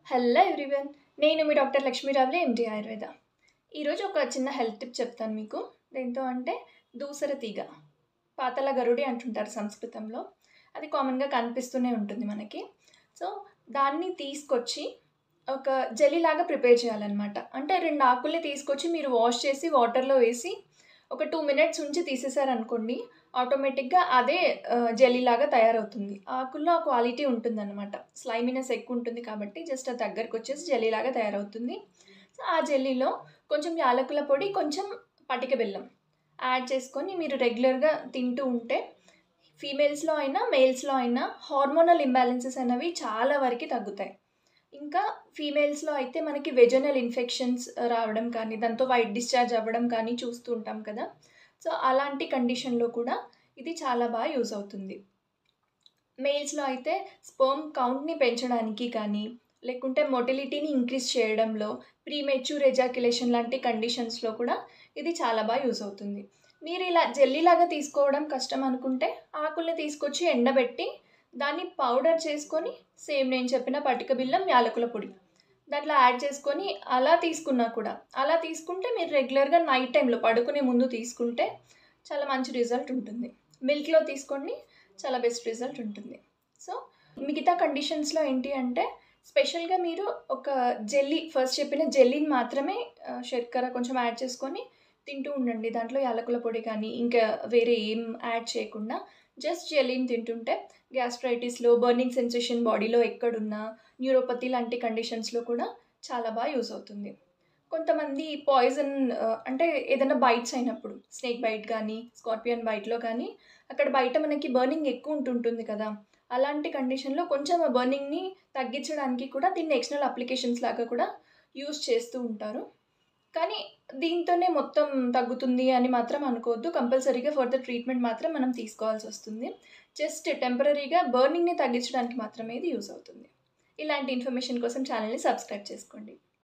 Hello everyone, నేను మీ doctor లక్ష్మీరావులే ఎండి ఆయుర్వేద. ఈరోజు ఒక చిన్న హెల్త్ టిప్ చెప్తాను మీకు. దేంతో అంటే దూసర తీగ, పాతల గరుడి అంటుంటారు సంస్కృతంలో. అది కామన్గా కనిపిస్తూనే ఉంటుంది మనకి. సో దాన్ని తీసుకొచ్చి ఒక జెల్లీలాగా ప్రిపేర్ చేయాలన్నమాట. అంటే 2 ఆకుల్ని తీసుకొచ్చి మీరు వాష్ చేసి వాటర్లో వేసి ఒక 2 మినిట్స్ ఉంచి తీసేసారనుకోండి, ఆటోమేటిక్గా అదే జెల్లీలాగా తయారవుతుంది. ఆకుల్లో ఆ క్వాలిటీ ఉంటుందన్నమాట. స్లైమీనెస్ ఎక్కువ ఉంటుంది కాబట్టి జస్ట్ అది దగ్గరకు వచ్చేసి జెల్లీలాగా తయారవుతుంది. సో ఆ జెల్లీలో కొంచెం యాలకుల పొడి, కొంచెం పటిక బెల్లం యాడ్ చేసుకొని మీరు రెగ్యులర్గా తింటూ ఉంటే ఫీమేల్స్లో అయినా మేల్స్లో అయినా హార్మోనల్ ఇంబ్యాలెన్సెస్ అనేవి చాలా వరకు తగ్గుతాయి. ఇంకా ఫీమేల్స్లో అయితే మనకి వెజనల్ ఇన్ఫెక్షన్స్ రావడం కానీ, దాంతో వైట్ డిశ్చార్జ్ అవ్వడం కానీ చూస్తూ ఉంటాం కదా. సో అలాంటి కండిషన్లో కూడా ఇది చాలా బాగా యూజ్ అవుతుంది. మేల్స్లో అయితే స్పర్మ్ కౌంట్ని పెంచడానికి కానీ, లేకుంటే మొటిలిటీని ఇంక్రీజ్ చేయడంలో, ప్రీమెచ్యూర్ ఎజాక్యులేషన్ లాంటి కండిషన్స్లో కూడా ఇది చాలా బాగా యూజ్ అవుతుంది. మీరు ఇలా జెల్లీలాగా తీసుకోవడం కష్టం అనుకుంటే ఆకుల్ని తీసుకొచ్చి ఎండబెట్టి దాన్ని పౌడర్ చేసుకొని, సేమ్ నేను చెప్పిన పటిక బెల్లం, యాలకుల పొడి దాంట్లో యాడ్ చేసుకొని అలా తీసుకున్నా కూడా, అలా తీసుకుంటే మీరు రెగ్యులర్గా నైట్ టైంలో పడుకునే ముందు తీసుకుంటే చాలా మంచి రిజల్ట్ ఉంటుంది. మిల్క్లో తీసుకోండి, చాలా బెస్ట్ రిజల్ట్ ఉంటుంది. సో మిగతా కండిషన్స్లో ఏంటి అంటే స్పెషల్గా మీరు ఒక జెల్లీ, ఫస్ట్ చెప్పిన జెల్లీని మాత్రమే శర్కర కొంచెం యాడ్ చేసుకొని తింటూ ఉండండి. దాంట్లో యాలకుల పొడి కానీ ఇంకా వేరే ఏం యాడ్ చేయకుండా జస్ట్ జెల్లీని తింటుంటే గ్యాస్ట్రైటిస్లో, బర్నింగ్ సెన్సేషన్ బాడీలో ఎక్కడున్నా, న్యూరోపతి లాంటి కండిషన్స్లో కూడా చాలా బాగా యూజ్ అవుతుంది. కొంతమంది పాయిజన్ అంటే ఏదైనా బైట్స్ అయినప్పుడు, స్నేక్ బైట్ కానీ, స్కార్పియన్ బైట్లో కానీ, అక్కడ బయట మనకి బర్నింగ్ ఎక్కువ ఉంటుంటుంది కదా. అలాంటి కండిషన్లో కొంచెం ఆ బర్నింగ్ని తగ్గించడానికి కూడా దీన్ని ఎక్స్టర్నల్ అప్లికేషన్స్ లాగా కూడా యూజ్ చేస్తూ ఉంటారు. కానీ దీంతోనే మొత్తం తగ్గుతుంది అని మాత్రం అనుకోవద్దు. కంపల్సరీగా ఫర్దర్ ట్రీట్మెంట్ మాత్రం మనం తీసుకోవాల్సి వస్తుంది. జస్ట్ టెంపరరీగా బర్నింగ్ని తగ్గించడానికి మాత్రమే ఇది యూజ్ అవుతుంది. ఇలాంటి ఇన్ఫర్మేషన్ కోసం ఛానల్ని సబ్స్క్రైబ్ చేసుకోండి.